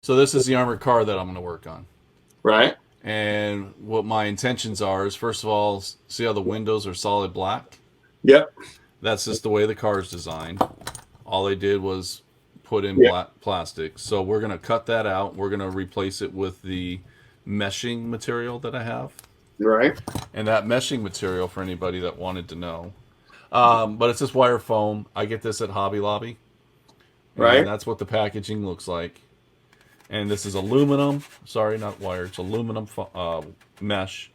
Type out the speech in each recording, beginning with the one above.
So this is the armored car that I'm going to work on. Right. And what my intentions are is, first of all, see how the windows are solid black? Yep. That's just the way the car is designed. All they did was put in Yep. black plastic. So we're going to cut that out. We're going to replace it with the meshing material that I have. Right. And that meshing material, for anybody that wanted to know, but it's this wire foam. I get this at Hobby Lobby, and Right. that's what the packaging looks like. And this is aluminum. Sorry, not wire. It's aluminum mesh,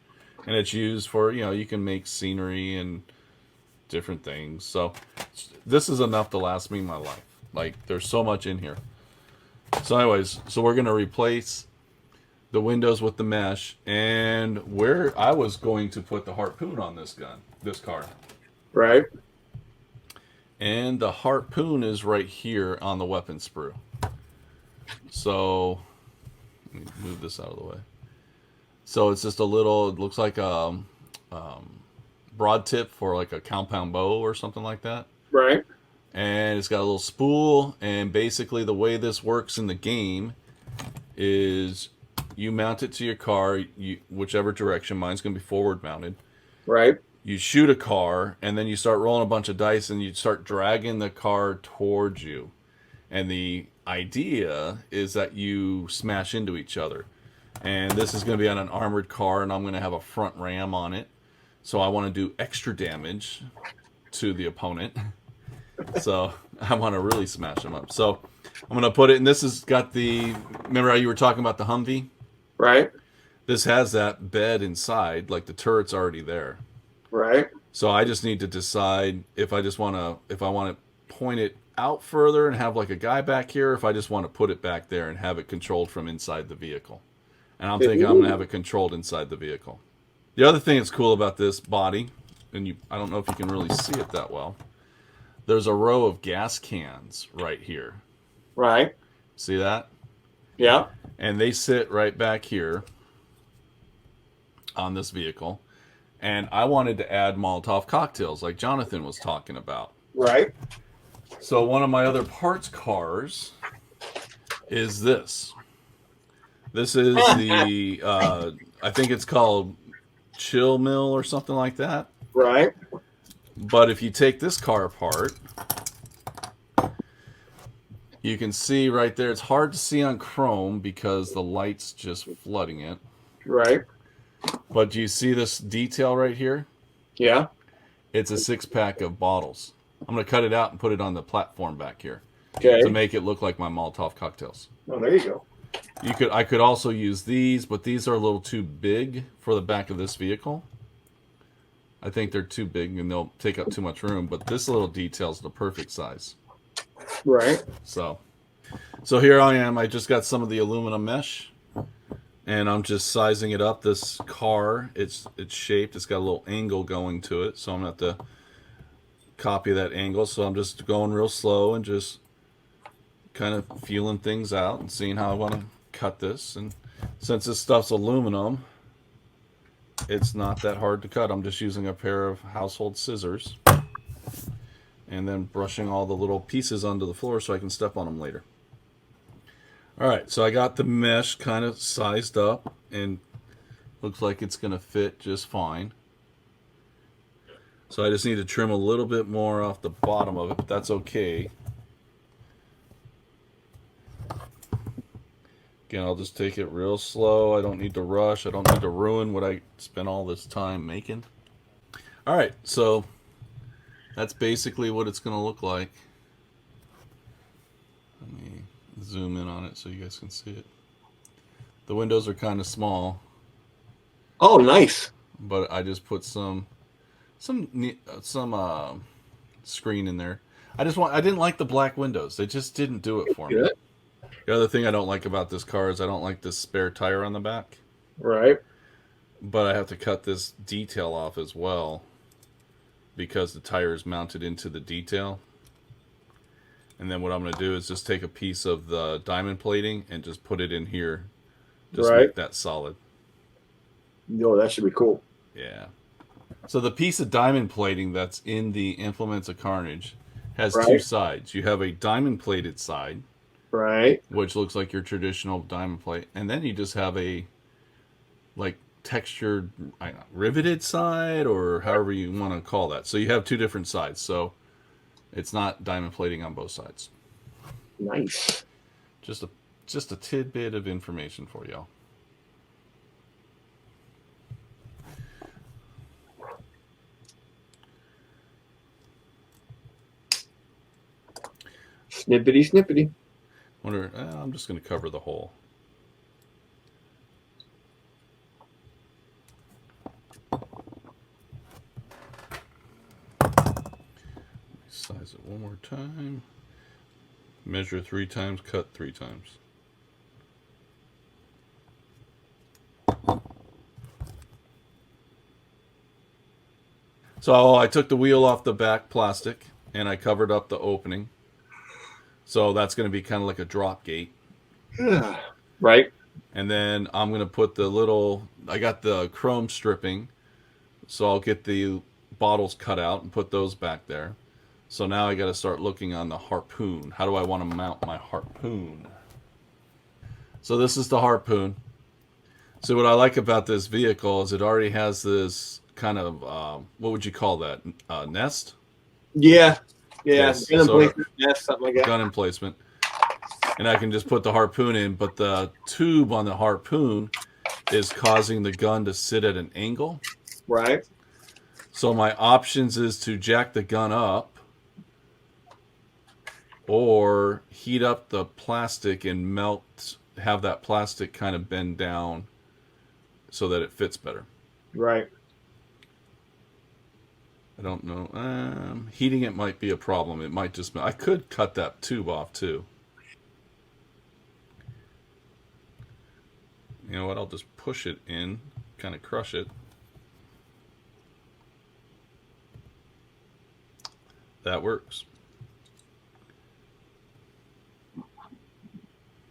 and it's used for, you can make scenery and different things. So this is enough to last me my life. Like, there's so much in here. So anyways, so we're gonna replace the windows with the mesh, and where I was going to put the harpoon on this car. Right. And the harpoon is right here on the weapon sprue. So let me move this out of the way. So it's just a little, it looks like a broad tip for like a compound bow or something like that. Right. And it's got a little spool, and basically the way this works in the game is you mount it to your car, whichever direction. Mine's going to be forward mounted. Right. You shoot a car, and then you start rolling a bunch of dice, and you start dragging the car towards you. And the idea is that you smash into each other. And this is going to be on an armored car, and I'm going to have a front ram on it. So I want to do extra damage to the opponent. So I want to really smash them up. So I'm going to put it, and this has got the, remember how you were talking about the Humvee? Right. This has that bed inside, like the turret's already there. Right. So I just need to decide if I want to point it out further and have like a guy back here, or if I just want to put it back there and have it controlled from inside the vehicle. And I'm thinking I'm going to have it controlled inside the vehicle. The other thing that's cool about this body, and I don't know if you can really see it that well, there's a row of gas cans right here. Right. See that? Yeah. And they sit right back here on this vehicle. And I wanted to add Molotov cocktails like Jonathan was talking about. Right. So one of my other parts cars is this. This is the, I think it's called Chill Mill or something like that. Right. But if you take this car apart, you can see right there, it's hard to see on chrome because the light's just flooding it. Right. But do you see this detail right here? Yeah. It's a 6-pack of bottles. I'm going to cut it out and put it on the platform back here Okay. to make it look like my Molotov cocktails. Oh, there you go. I could also use these, but these are a little too big for the back of this vehicle. I think they're too big and they'll take up too much room, but this little detail is the perfect size. Right. So here I am. I just got some of the aluminum mesh, and I'm just sizing it up. This car, it's shaped. It's got a little angle going to it, so I'm going to have to copy that angle. So I'm just going real slow and just kind of feeling things out and seeing how I want to cut this. And since this stuff's aluminum, it's not that hard to cut. I'm just using a pair of household scissors and then brushing all the little pieces onto the floor so I can step on them later. Alright, so I got the mesh kind of sized up and looks like it's going to fit just fine. So I just need to trim a little bit more off the bottom of it, but that's okay. Again, I'll just take it real slow. I don't need to rush. I don't need to ruin what I spent all this time making. Alright, so that's basically what it's going to look like. Let me zoom in on it so you guys can see it. The windows are kind of small. Oh, nice. But I just put some screen in there. I didn't like the black windows. They just didn't do it for me. Good. The other thing I don't like about this car is I don't like this spare tire on the back. Right. But I have to cut this detail off as well because the tire is mounted into the detail. And then what I'm going to do is just take a piece of the diamond plating and just put it in here. Just make that solid. No, that should be cool. Yeah. So the piece of diamond plating that's in the Implements of Carnage has Right. two sides. You have a diamond plated side, Right. which looks like your traditional diamond plate, and then you just have a like textured, I don't know, riveted side, or however you want to call that. So you have two different sides. So it's not diamond plating on both sides. Nice. Just a just a tidbit of information for y'all. Snippety, snippety. Wonder. I'm just going to cover the hole. Size it one more time. Measure 3 times. Cut 3 times. So I took the wheel off the back plastic and I covered up the opening. So that's going to be kind of like a drop gate. Right. And then I'm going to put the little, I got the chrome stripping. So I'll get the bottles cut out and put those back there. So now I got to start looking on the harpoon. How do I want to mount my harpoon? So this is the harpoon. So what I like about this vehicle is it already has this kind of, what would you call that? Nest? Yeah. Yeah. Yes. Gun So emplacement, yeah, something like that. gun emplacement. And I can just put the harpoon in, but the tube on the harpoon is causing the gun to sit at an angle. Right. So my options is to jack the gun up or heat up the plastic and melt, have that plastic kind of bend down so that it fits better. Right. I don't know. Heating it might be a problem. It might just, I could cut that tube off too. You know what? I'll just push it in, kind of crush it. That works.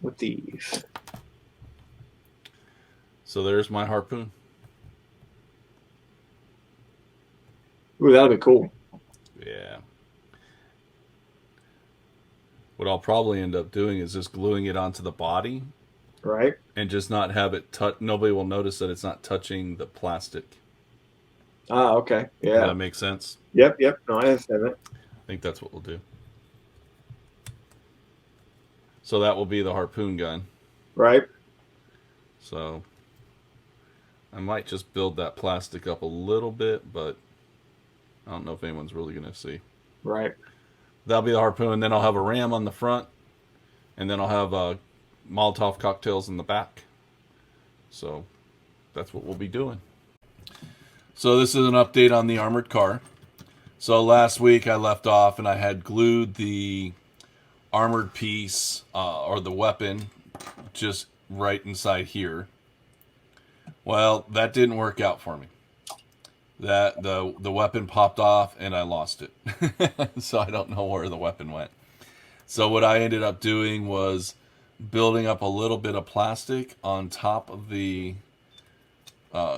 With these. So there's my harpoon. Ooh, that'll be cool. Yeah. What I'll probably end up doing is just gluing it onto the body. Right. And just not have it touch. Nobody will notice that it's not touching the plastic. Ah, okay. Yeah. Does that make sense? Yep. Yep. No, I understand that. I think that's what we'll do. So that will be the harpoon gun. Right. So I might just build that plastic up a little bit, but I don't know if anyone's really going to see. Right. That'll be the harpoon. Then I'll have a ram on the front, and then I'll have Molotov cocktails in the back. So that's what we'll be doing. So this is an update on the armored car. So last week I left off and I had glued the armored piece or the weapon just right inside here. Well, that didn't work out for me. That the weapon popped off and I lost it. So I don't know where the weapon went. So what I ended up doing was building up a little bit of plastic on top of the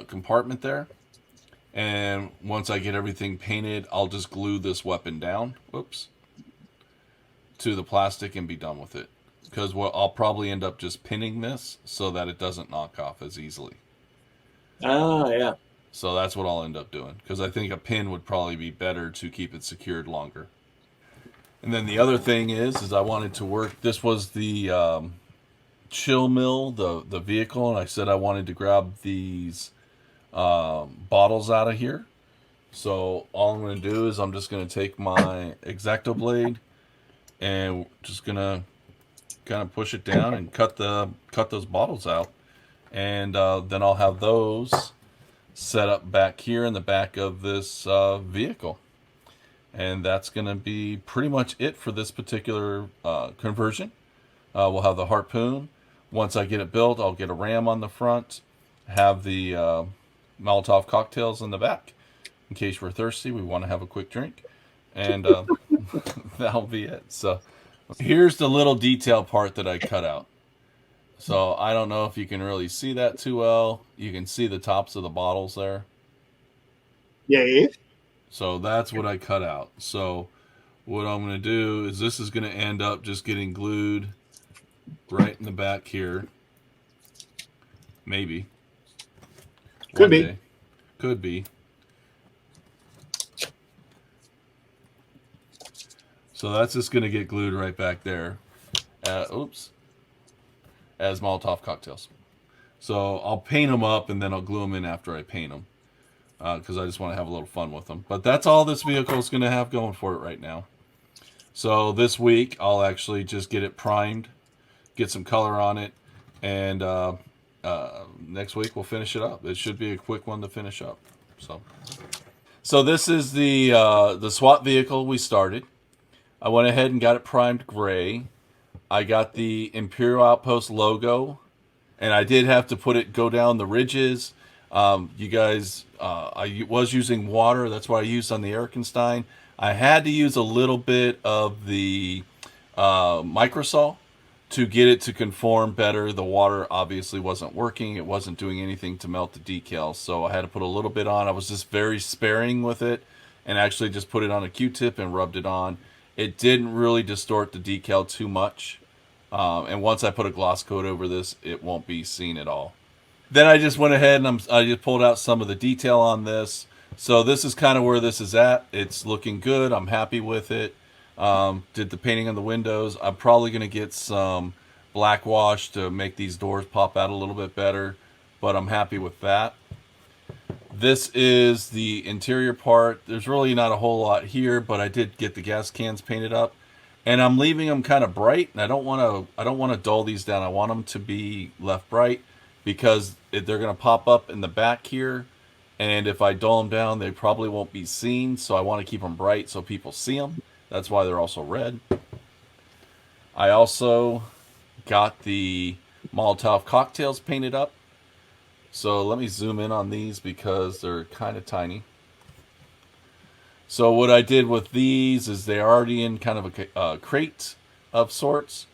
compartment there. And once I get everything painted, I'll just glue this weapon down, to the plastic and be done with it. Because I'll probably end up just pinning this so that it doesn't knock off as easily. Ah, yeah. So that's what I'll end up doing. Because I think a pin would probably be better to keep it secured longer. And then the other thing is I wanted to work, this was the chill mill, the vehicle, and I said I wanted to grab these bottles out of here. So all I'm going to do is I'm just going to take my X-Acto blade and just going to kind of push it down and cut those bottles out. And then I'll have those set up back here in the back of this vehicle. And that's going to be pretty much it for this particular conversion. We'll have the harpoon. Once I get it built, I'll get a ram on the front, have the Molotov cocktails in the back. In case we're thirsty, we want to have a quick drink. And that'll be it. So here's the little detail part that I cut out. So I don't know if you can really see that too well. You can see the tops of the bottles there. Yeah. So that's what I cut out. So what I'm going to do is this is going to end up just getting glued right in the back here. Maybe. Could One be. day. Could be. So that's just going to get glued right back there. Oops. As Molotov cocktails. So I'll paint them up and then I'll glue them in after I paint them. Because I just want to have a little fun with them. But that's all this vehicle is going to have going for it right now. So this week I'll actually just get it primed, get some color on it, and next week we'll finish it up. It should be a quick one to finish up. So this is the SWAT vehicle we started. I went ahead and got it primed gray. I got the Imperial Outpost logo, and I did have to go down the ridges. You guys, I was using water. That's what I used on the Erikenstein. I had to use a little bit of the microsol to get it to conform better. The water obviously wasn't working. It wasn't doing anything to melt the decals, so I had to put a little bit on. I was just very sparing with it and actually just put it on a Q-tip and rubbed it on. It didn't really distort the decal too much. And once I put a gloss coat over this, it won't be seen at all. Then I just went ahead and I just pulled out some of the detail on this. So this is kind of where this is at. It's looking good. I'm happy with it. Did the painting on the windows. I'm probably going to get some black wash to make these doors pop out a little bit better, but I'm happy with that. This is the interior part. There's really not a whole lot here, but I did get the gas cans painted up, and I'm leaving them kind of bright. And I don't want to dull these down. I want them to be left bright because they're going to pop up in the back here, and if I dull them down, they probably won't be seen. So I want to keep them bright so people see them. That's why they're also red. I also got the Molotov cocktails painted up. So let me zoom in on these because they're kind of tiny. So what I did with these is they're already in kind of a crate of sorts.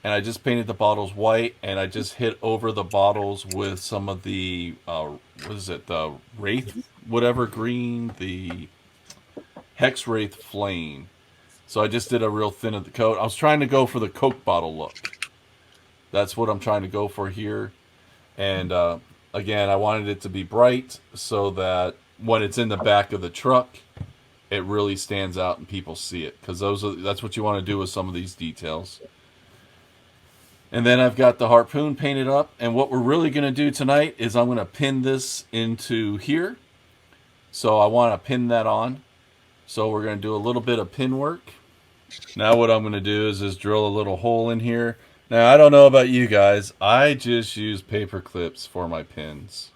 And I just painted the bottles white, and I just hit over the bottles with some of the, what is it, the Wraith, whatever green, the Hex Wraith Flame. So I just did a real thin of the coat. I was trying to go for the Coke bottle look. That's what I'm trying to go for here. And again, I wanted it to be bright so that when it's in the back of the truck, it really stands out and people see it. Because that's what you want to do with some of these details. And then I've got the harpoon painted up. And what we're really going to do tonight is I'm going to pin this into here. So I want to pin that on. So we're going to do a little bit of pin work. Now what I'm going to do is just drill a little hole in here. Now I don't know about you guys. I just use paper clips for my pins.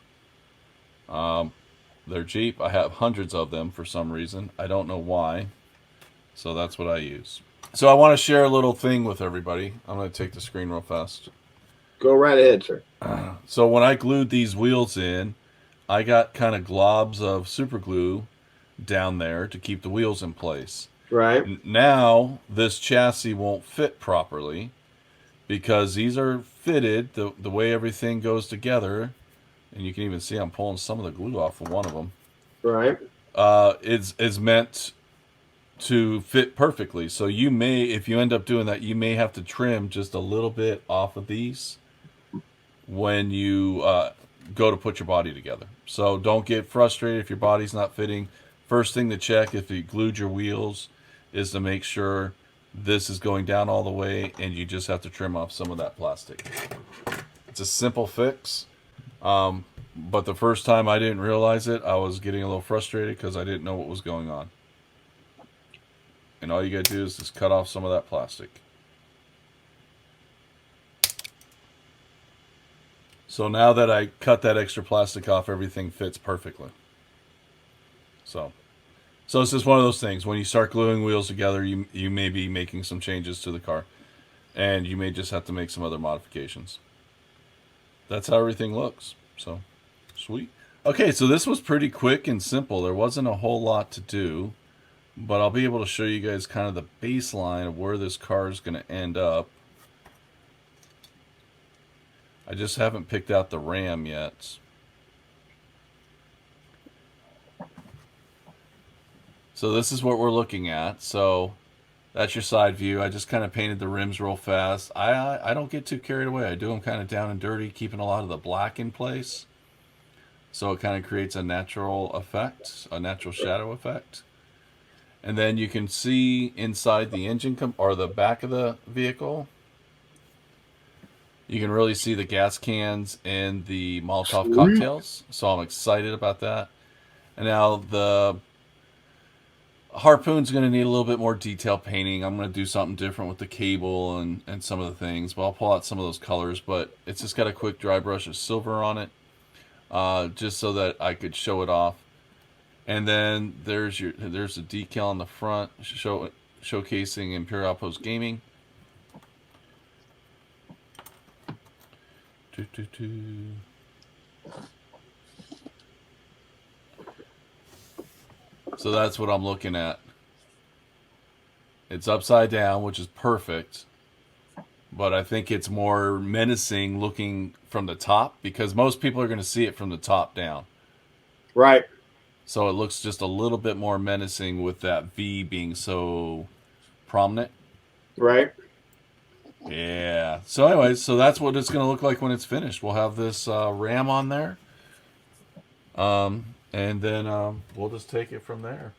They're cheap. I have hundreds of them for some reason. I don't know why. So that's what I use. So I want to share a little thing with everybody. I'm going to take the screen real fast. Go right ahead, sir. So when I glued these wheels in, I got kind of globs of super glue down there to keep the wheels in place. Right. Now this chassis won't fit properly because these are fitted the way everything goes together. And you can even see I'm pulling some of the glue off of one of them. Right. Is meant to fit perfectly. So you may, if you end up doing that, you may have to trim just a little bit off of these when you go to put your body together. So don't get frustrated if your body's not fitting. First thing to check if you glued your wheels is to make sure this is going down all the way, and you just have to trim off some of that plastic. It's a simple fix. But the first time I didn't realize it, I was getting a little frustrated because I didn't know what was going on. And all you gotta do is just cut off some of that plastic. So now that I cut that extra plastic off, everything fits perfectly. So it's just one of those things. When you start gluing wheels together, you may be making some changes to the car. And you may just have to make some other modifications. That's how everything looks. So, sweet. Okay, so this was pretty quick and simple. There wasn't a whole lot to do. But I'll be able to show you guys kind of the baseline of where this car is going to end up. I just haven't picked out the Ram yet. So this is what we're looking at. So That's your side view. I just kind of painted the rims real fast. I don't get too carried away. I do them kind of down and dirty, keeping a lot of the black in place. So it kind of creates a natural effect, a natural shadow effect. And then you can see inside the engine or the back of the vehicle. You can really see the gas cans and the Molotov Sweet. cocktails. So I'm excited about that. And now the Harpoon's going to need a little bit more detail painting. I'm going to do something different with the cable and some of the things. But I'll pull out some of those colors. But it's just got a quick dry brush of silver on it. Just so that I could show it off. And then there's a decal on the front showcasing Imperial Outpost Gaming. So that's what I'm looking at. It's upside down, which is perfect. But I think it's more menacing looking from the top because most people are going to see it from the top down. Right. So it looks just a little bit more menacing with that V being so prominent. Right. Yeah. So anyways, so that's what it's going to look like when it's finished. We'll have this RAM on there. And then we'll just take it from there.